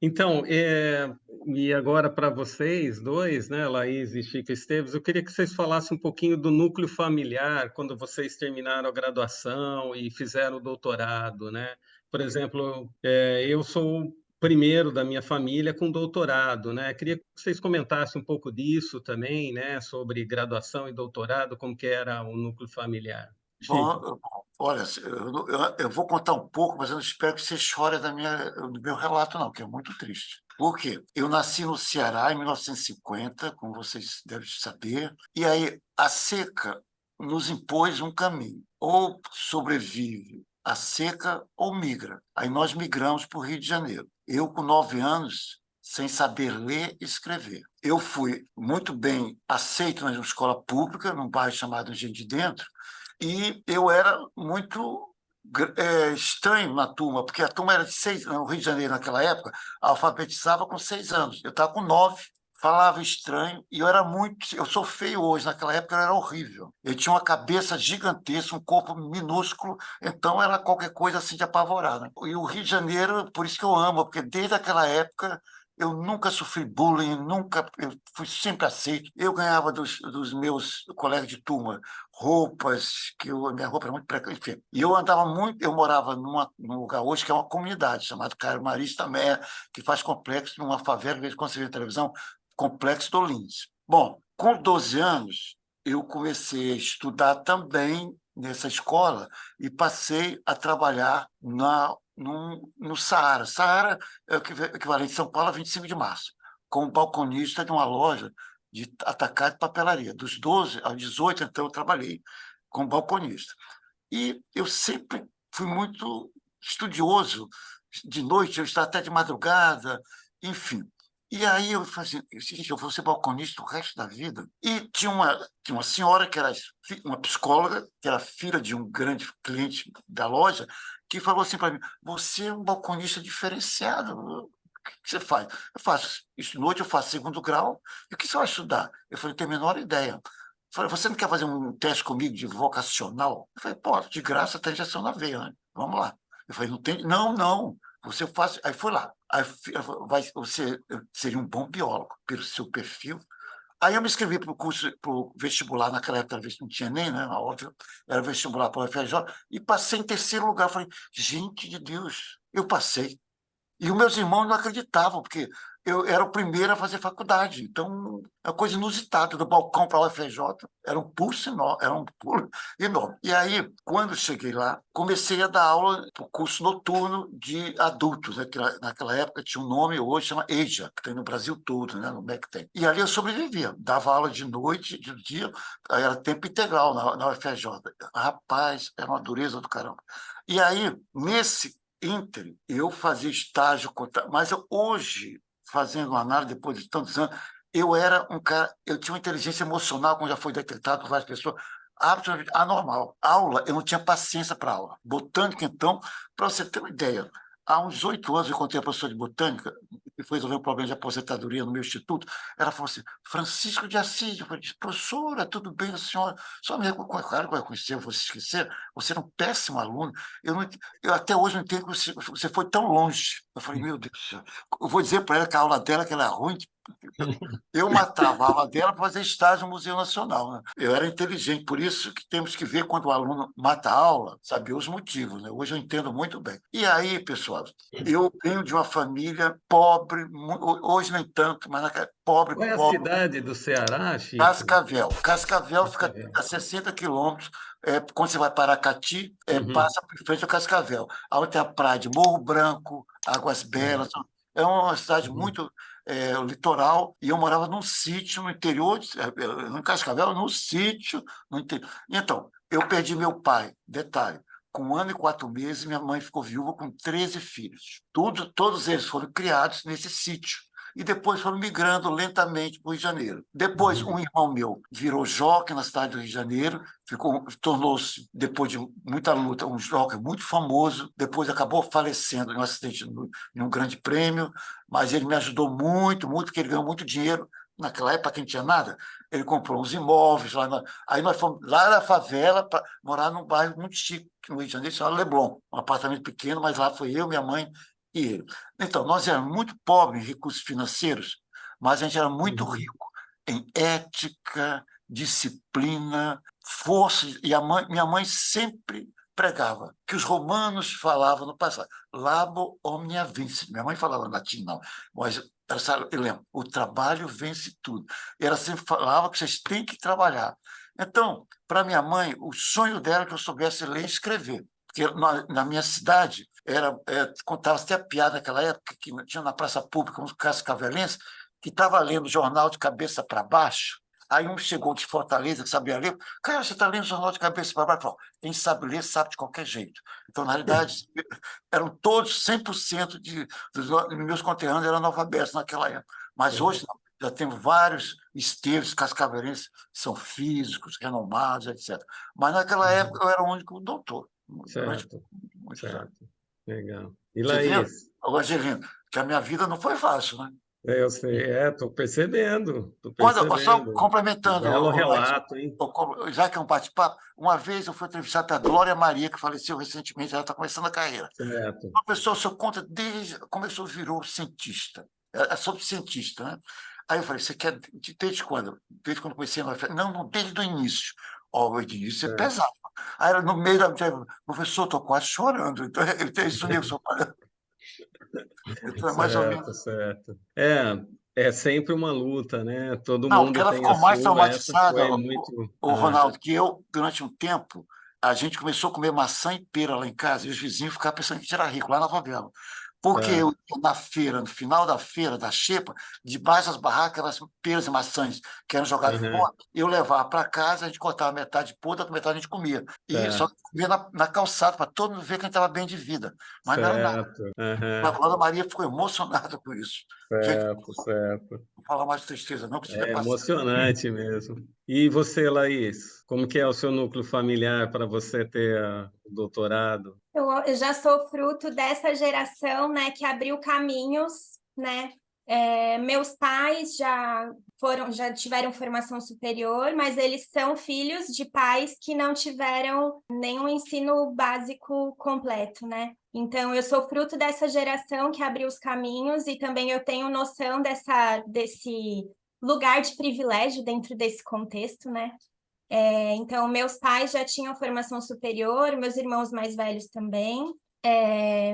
Então, e agora para vocês 2, né, Laís e Chico Esteves, eu queria que vocês falassem um pouquinho do núcleo familiar, quando vocês terminaram a graduação e fizeram o doutorado, né. Por exemplo, eu sou o primeiro da minha família com doutorado, né, queria que vocês comentassem um pouco disso também, né, sobre graduação e doutorado, como que era o núcleo familiar. Bom, Chico. olha, eu vou contar um pouco, mas eu não espero que você chore do meu relato, não, que é muito triste. Por quê? Eu nasci no Ceará em 1950, como vocês devem saber, e aí a seca nos impôs um caminho. Ou sobrevive à seca ou migra. Aí nós migramos para o Rio de Janeiro. Eu, com 9 anos, sem saber ler e escrever. Eu fui muito bem aceito na escola pública, num bairro chamado Engenho de Dentro, e eu era muito estranho na turma, porque a turma era de 6, no Rio de Janeiro naquela época, alfabetizava com 6 anos. Eu estava com 9, falava estranho, e eu era muito. Eu sou feio hoje, naquela época eu era horrível. Eu tinha uma cabeça gigantesca, um corpo minúsculo, então era qualquer coisa assim de apavorar, né? E o Rio de Janeiro, por isso que eu amo, porque desde aquela época eu nunca sofri bullying, nunca, eu fui sempre aceito. Eu ganhava dos meus colegas de turma roupas, minha roupa era muito precária, enfim. E eu andava muito, eu morava num lugar hoje que é uma comunidade, chamado Cairo Marista Mé, que faz complexo numa favela, de vez em quando você vê na televisão, Complexo do Lins. Bom, com 12 anos, eu comecei a estudar também nessa escola e passei a trabalhar no Saara. Saara é o equivalente de São Paulo a 25 de março, como balconista de uma loja de atacado e papelaria. Dos 12 aos 18, então, eu trabalhei como balconista. E eu sempre fui muito estudioso. De noite, eu estava até de madrugada, enfim. E aí eu falei assim, gente, eu vou ser balconista o resto da vida. E tinha uma senhora que era uma psicóloga, que era filha de um grande cliente da loja, que falou assim para mim, você é um balconista diferenciado, o que você faz? Eu faço isso de noite, eu faço segundo grau, e o que você vai estudar? Eu falei, não tenho a menor ideia. Falei, você não quer fazer um teste comigo de vocacional? Eu falei, pô, de graça tem injeção na veia, né? Vamos lá. Eu falei, não tem? Não, não. Você faz. Aí fui lá. Aí você seria um bom biólogo pelo seu perfil. Aí eu me inscrevi para o curso, para o vestibular, naquela época não tinha nem, né? Óbvio, era vestibular para o UFRJ, e passei em terceiro lugar. Eu falei, gente de Deus, eu passei. E os meus irmãos não acreditavam, porque eu era o primeiro a fazer faculdade. Então, é uma coisa inusitada, do balcão para a UFRJ, era um pulo enorme. E aí, quando cheguei lá, comecei a dar aula para o curso noturno de adultos, né, que naquela época tinha um nome, hoje chama EJA, que tem no Brasil todo, né, no MEC tem. E ali eu sobrevivia, dava aula de noite, de dia, era tempo integral na UFRJ. Rapaz, era uma dureza do caramba. E aí, nesse íntegro. Eu fazia estágio, mas hoje, fazendo uma análise depois de tantos anos, eu era um cara, eu tinha uma inteligência emocional, como já foi detectado por várias pessoas, absolutamente anormal. Aula, eu não tinha paciência para aula. Botânica, então, para você ter uma ideia, há uns 8 anos eu encontrei a professora de botânica, que foi resolver um problema de aposentadoria no meu instituto. Ela falou assim, Francisco de Assis. Eu falei, professora, tudo bem, a senhora? Só me claro que vai conhecer, eu vou se esquecer. Você era um péssimo aluno. Eu, não, eu até hoje não entendo que você foi tão longe. Eu falei, meu Deus do céu. Eu vou dizer para ela que a aula dela que ela é ruim. Eu matava a aula dela para fazer estágio no Museu Nacional, né? Eu era inteligente, por isso que temos que ver quando o aluno mata a aula, saber os motivos, né? Hoje eu entendo muito bem. E aí, pessoal, eu venho de uma família pobre, hoje nem tanto, mas pobre, Qual é a pobre. cidade do Ceará, Chico? Cascavel. Cascavel fica Cascavel. a 60 quilômetros. Quando você vai para Aracati, Uhum. passa por frente ao Cascavel. Onde tem a praia de Morro Branco, Águas Belas. Certo. É uma cidade Uhum. muito litoral. E eu morava num sítio no interior, no Cascavel, num sítio no interior. Então, eu perdi meu pai, detalhe, com 1 ano e 4 meses, minha mãe ficou viúva com 13 filhos. Todos eles foram criados nesse sítio e depois foram migrando lentamente para o Rio de Janeiro. Depois, Uhum. um irmão meu virou jockey na cidade do Rio de Janeiro, tornou-se, depois de muita luta, um jockey muito famoso. Depois acabou falecendo em um acidente em um grande prêmio, mas ele me ajudou muito, muito, porque ele ganhou muito dinheiro. Naquela época, quem tinha nada, ele comprou uns imóveis lá. Aí nós fomos lá na favela para morar num bairro muito chique no Rio de Janeiro, chamado Leblon, um apartamento pequeno, mas lá foi eu, minha mãe e ele. Então, nós éramos muito pobres em recursos financeiros, mas a gente era muito Uhum. rico em ética, disciplina, força. E minha mãe sempre pregava que os romanos falavam no passado, labo omnia vincit. Minha mãe falava latim, não, mas eu lembro, o trabalho vence tudo. E ela sempre falava que vocês têm que trabalhar. Então, para minha mãe, o sonho dela era que eu soubesse ler e escrever. Porque na minha cidade, contava até piada naquela época, que tinha na praça pública uns cascavelenses que estava lendo o jornal de cabeça para baixo. Aí um chegou de Fortaleza, que sabia ler. Cara, você está lendo o jornal de cabeça para baixo? Falou, quem sabe ler, sabe de qualquer jeito. Então, na realidade, eram todos 100% dos meus conterrâneos eram analfabetos naquela época. Mas hoje, não. Já tenho vários Esteves cascavelenses, que são físicos, renomados, etc. Mas naquela época eu era o único doutor, durante Certo, muitos anos. certo. Legal. E Você vê, Laís? Angelino, que a minha vida não foi fácil, né? Eu sei, estou percebendo, estou Só percebendo. complementando, Belo relato, hein? já que é um bate-papo, uma vez eu fui entrevistar a Glória Maria, que faleceu recentemente, ela está começando a carreira. Certo. Uma pessoa, o senhor conta desde começou, virou cientista, é sobre cientista, né? Aí eu falei, você quer desde quando? Desde quando comecei a não, não, desde o início. Ó, o início é Certo, pesado. Aí ela, no meio da professor, estou quase chorando. Então, ele tem isso mesmo, só para. Então, é mais ou menos. certo, certo. É sempre uma luta, né? Todo Não, porque mundo ela tem a ficou mais sua, essa traumatizada, foi muito. o Ronaldo, que eu, durante um tempo, a gente começou a comer maçã e pera lá em casa, e os vizinhos ficavam pensando que a gente era rico, lá na favela. Porque É, na feira, no final da feira, da xepa, debaixo das barracas, eram as peras e maçãs que eram jogadas uhum, fora, eu levava para casa, a gente cortava metade podre, a outra metade a gente comia. E só certo, que comia na calçada, para todo mundo ver que a gente estava bem de vida. Mas não era nada. certo, A uhum, Glória Maria ficou emocionada com isso. Gente, certo, certo. não fala mais de tristeza, não, que estiver É passando. emocionante mesmo. E você, Laís, como que é o seu núcleo familiar para você ter o doutorado? Eu já sou fruto dessa geração, né, que abriu caminhos, né? Meus pais já tiveram formação superior, mas eles são filhos de pais que não tiveram nenhum ensino básico completo, né? Então eu sou fruto dessa geração que abriu os caminhos e também eu tenho noção desse lugar de privilégio dentro desse contexto, né? Então, meus pais já tinham formação superior, meus irmãos mais velhos também,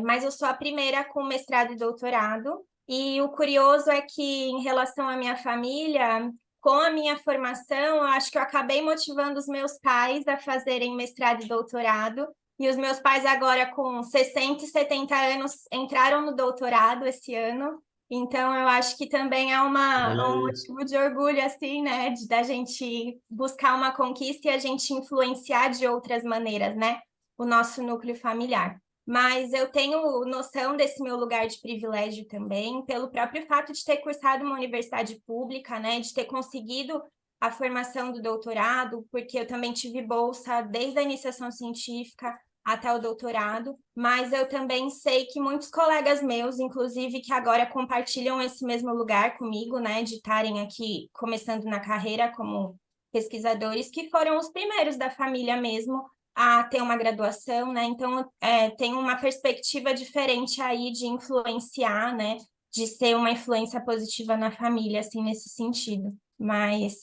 mas eu sou a primeira com mestrado e doutorado. E o curioso é que, em relação à minha família, com a minha formação, eu acho que eu acabei motivando os meus pais a fazerem mestrado e doutorado. E os meus pais, agora com 60 e 70 anos, entraram no doutorado esse ano. Então, eu acho que também é Olha um aí, motivo de orgulho, assim, né? Da gente buscar uma conquista e a gente influenciar de outras maneiras, né? O nosso núcleo familiar. Mas eu tenho noção desse meu lugar de privilégio também, pelo próprio fato de ter cursado uma universidade pública, né? De ter conseguido a formação do doutorado, porque eu também tive bolsa desde a iniciação científica até o doutorado, mas eu também sei que muitos colegas meus, inclusive que agora compartilham esse mesmo lugar comigo, né, de estarem aqui começando na carreira como pesquisadores, que foram os primeiros da família mesmo a ter uma graduação, né? Então, tem uma perspectiva diferente aí de influenciar, né? De ser uma influência positiva na família, assim, nesse sentido. Mas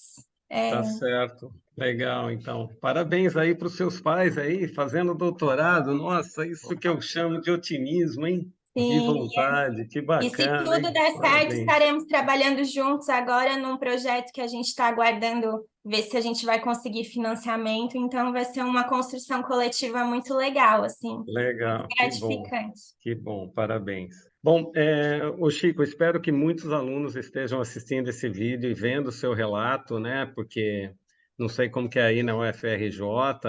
tá certo. Legal, então. Parabéns aí para os seus pais aí, fazendo doutorado. Nossa, isso que eu chamo de otimismo, hein? Que sim, vontade, que e se bacana, tudo hein? der certo, Parabéns. estaremos trabalhando juntos agora num projeto que a gente está aguardando ver se a gente vai conseguir financiamento. Então, vai ser uma construção coletiva muito legal, assim, Legal, gratificante. que bom, parabéns. Bom, ô Chico, espero que muitos alunos estejam assistindo esse vídeo e vendo o seu relato, né? Porque não sei como que é aí na UFRJ,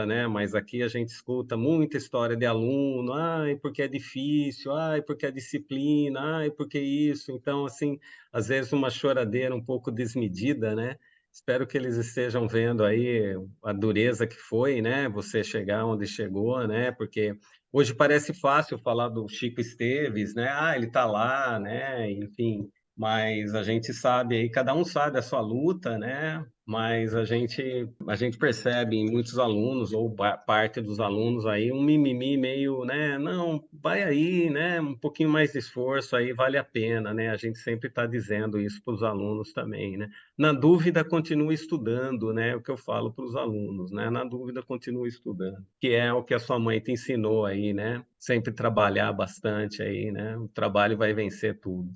né? Mas aqui a gente escuta muita história de aluno, ai, porque é difícil, ai, porque é disciplina, ai, porque isso. Então, assim, às vezes uma choradeira um pouco desmedida, né? Espero que eles estejam vendo aí a dureza que foi, né? Você chegar onde chegou, né? Porque hoje parece fácil falar do Chico Esteves, né? Ah, ele está lá, né? Enfim, mas a gente sabe aí, cada um sabe a sua luta, né? mas a gente percebe em muitos alunos, ou parte dos alunos aí, um mimimi meio, né? Não, vai aí, né? Um pouquinho mais de esforço aí vale a pena, né? A gente sempre está dizendo isso para os alunos também, né? Na dúvida, continue estudando, né? O que eu falo para os alunos, né? Na dúvida, continue estudando, que é o que a sua mãe te ensinou aí, né? Sempre trabalhar bastante aí, né? O trabalho vai vencer tudo.